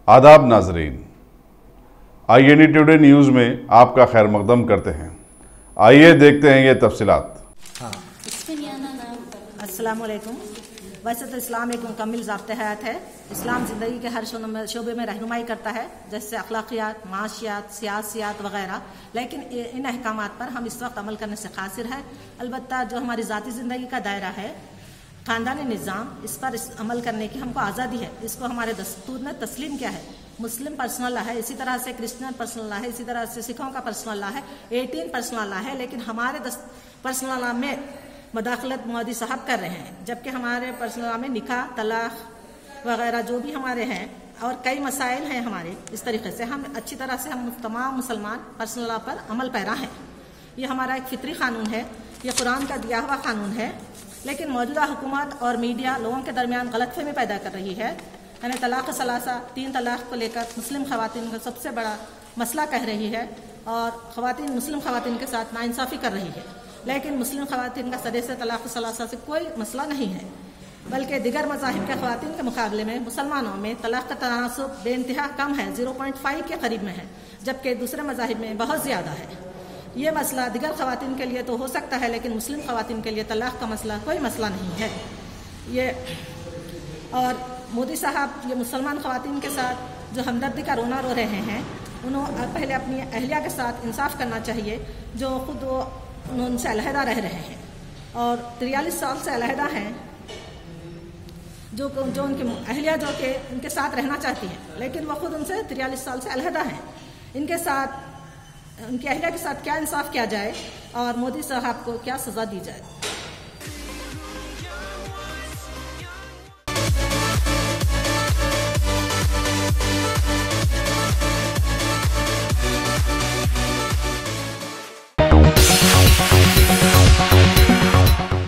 आदाब नाजरीन, INE today news में आपका खैर मकदम करते हैं। आइए देखते हैं ये तफसीलात। अस्सलाम वालेकुम। वैसे तो इस्लाम एक मुकम्मल ज़ाब्ते हयात है। इस्लाम ज़िंदगी के हर शोबे में रहनुमाई करता है, जैसे अखलाकियात, माशियात, सियासियात वगैरह। लेकिन इन अहकामात पर हम इस वक्त अमल करने से कासिर है। अलबत्ता जो हमारी ज़ाती ज़िंदगी का दायरा है, ख़ानदानी निज़ाम, इस पर अमल करने की हमको आज़ादी है। इसको हमारे दस्तूर ने तस्लीम किया है। मुस्लिम पर्सनल लॉ है, इसी तरह से क्रिश्चियन पर्सनल लॉ है, इसी तरह से सिखों का पर्सनल लॉ है, 18 पर्सनल लॉ है। लेकिन हमारे पर्सनल लॉ में मदाखलत मोदी साहब कर रहे हैं, जबकि हमारे पर्सनल लॉ में निकाह, तलाक वगैरह जो भी हमारे हैं और कई मसाइल हैं हमारे। इस तरीके से हम अच्छी तरह से हम तमाम मुसलमान पर्सनल लॉ पर अमल पैरा हैं। ये हमारा एक फितरी कानून है, ये कुरान का दिया हुआ कानून है। लेकिन मौजूदा हुकूमत और मीडिया लोगों के दरमियान गलतफहमी पैदा कर रही है। यानी तलाक सलासा, 3 तलाक को लेकर मुस्लिम खवातीन का सबसे बड़ा मसला कह रही है और खवातीन मुस्लिम खवातीन के साथ नाइंसाफ़ी कर रही है। लेकिन मुस्लिम खवातीन का सरे से तलाक सलासा से कोई मसला नहीं है, बल्कि दिगर मज़ाहिब के खवातीन के मुकाबले में मुसलमानों में तलाक का तनासुब बेइंतहा कम है, 0.5 के करीब में है, जबकि दूसरे मज़ाहिब में बहुत ज़्यादा है। ये मसला दिगर खवातीन के लिए तो हो सकता है, लेकिन मुस्लिम खवातीन के लिए तलाक का मसला कोई मसला नहीं है। ये और मोदी साहब ये मुसलमान खवातीन के साथ जो हमदर्दी का रोना रो रहे हैं, उन्होंने पहले अपनी अहलिया के साथ इंसाफ करना चाहिए, जो खुद उनसे अलहदा रह रहे हैं और 43 साल से अलहदा हैं, जो उनकी अहलिया जो कि उनके साथ रहना चाहती हैं, लेकिन वह खुद उनसे 43 साल से अलहदा हैं। इनके साथ, उनकी अहलिया के साथ क्या इंसाफ किया जाए और मोदी साहब को क्या सज़ा दी जाए।